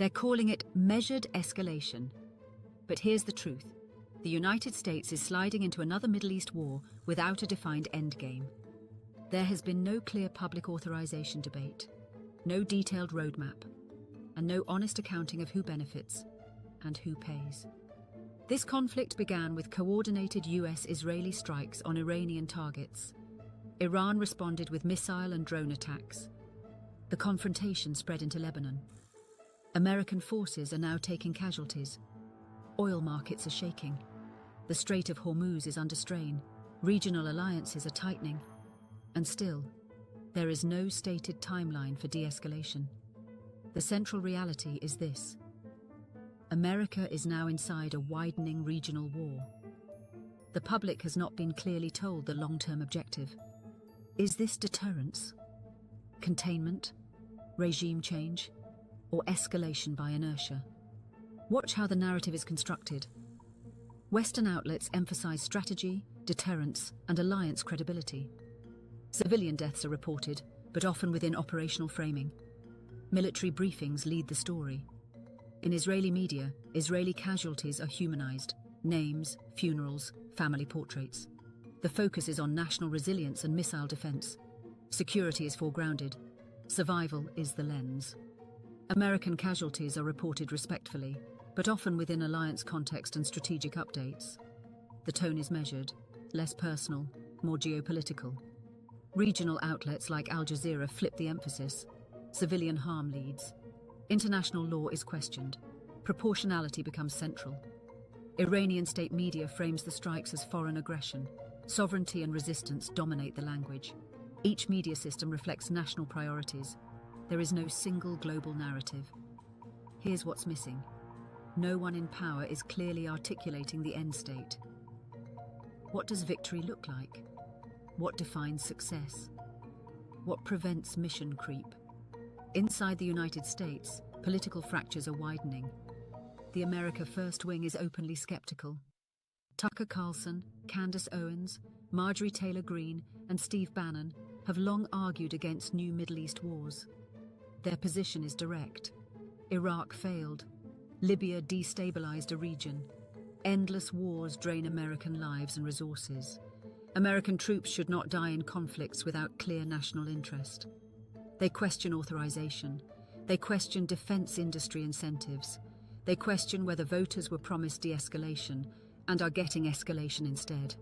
They're calling it measured escalation. But here's the truth. The United States is sliding into another Middle East war without a defined endgame. There has been no clear public authorization debate, no detailed roadmap, and no honest accounting of who benefits and who pays. This conflict began with coordinated US-Israeli strikes on Iranian targets. Iran responded with missile and drone attacks. The confrontation spread into Lebanon. American forces are now taking casualties. Oil markets are shaking. The Strait of Hormuz is under strain. Regional alliances are tightening. And still, there is no stated timeline for de-escalation. The central reality is this. America is now inside a widening regional war. The public has not been clearly told the long-term objective. Is this deterrence, containment, regime change, or escalation by inertia? Watch how the narrative is constructed. Western outlets emphasize strategy, deterrence, and alliance credibility. Civilian deaths are reported, but often within operational framing. Military briefings lead the story. In Israeli media, Israeli casualties are humanized: names, funerals, family portraits. The focus is on national resilience and missile defense. Security is foregrounded. Survival is the lens. American casualties are reported respectfully, but often within alliance context and strategic updates. The tone is measured, less personal, more geopolitical. Regional outlets like Al Jazeera flip the emphasis. Civilian harm leads. International law is questioned. Proportionality becomes central. Iranian state media frames the strikes as foreign aggression. Sovereignty and resistance dominate the language. Each media system reflects national priorities. There is no single global narrative. Here's what's missing. No one in power is clearly articulating the end state. What does victory look like? What defines success? What prevents mission creep? Inside the United States, political fractures are widening. The America First wing is openly skeptical. Tucker Carlson, Candace Owens, Marjorie Taylor Greene, and Steve Bannon have long argued against new Middle East wars. Their position is direct. Iraq failed. Libya destabilized a region. Endless wars drain American lives and resources. American troops should not die in conflicts without clear national interest. They question authorization. They question defense industry incentives. They question whether voters were promised de-escalation and are getting escalation instead.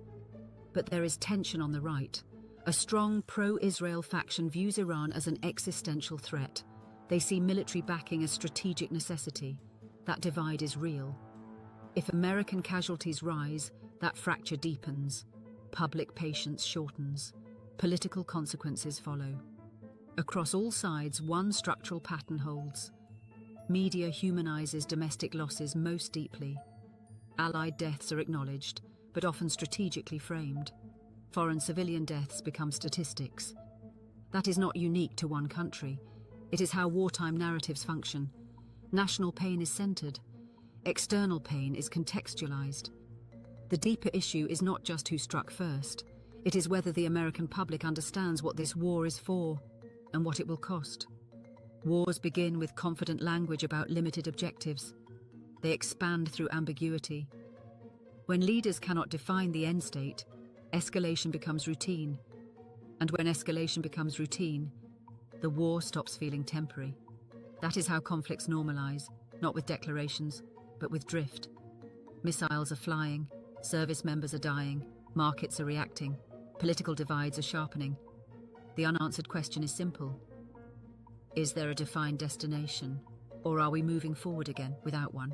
But there is tension on the right. A strong pro-Israel faction views Iran as an existential threat. They see military backing as strategic necessity. That divide is real. If American casualties rise, that fracture deepens. Public patience shortens. Political consequences follow. Across all sides, one structural pattern holds. Media humanizes domestic losses most deeply. Allied deaths are acknowledged, but often strategically framed. Foreign civilian deaths become statistics. That is not unique to one country. It is how wartime narratives function. National pain is centered. External pain is contextualized. The deeper issue is not just who struck first. It is whether the American public understands what this war is for and what it will cost. Wars begin with confident language about limited objectives. They expand through ambiguity. When leaders cannot define the end state, escalation becomes routine. And when escalation becomes routine, the war stops feeling temporary. That is how conflicts normalize, not with declarations, but with drift. Missiles are flying, service members are dying, markets are reacting, political divides are sharpening. The unanswered question is simple. Is there a defined destination, or are we moving forward again without one?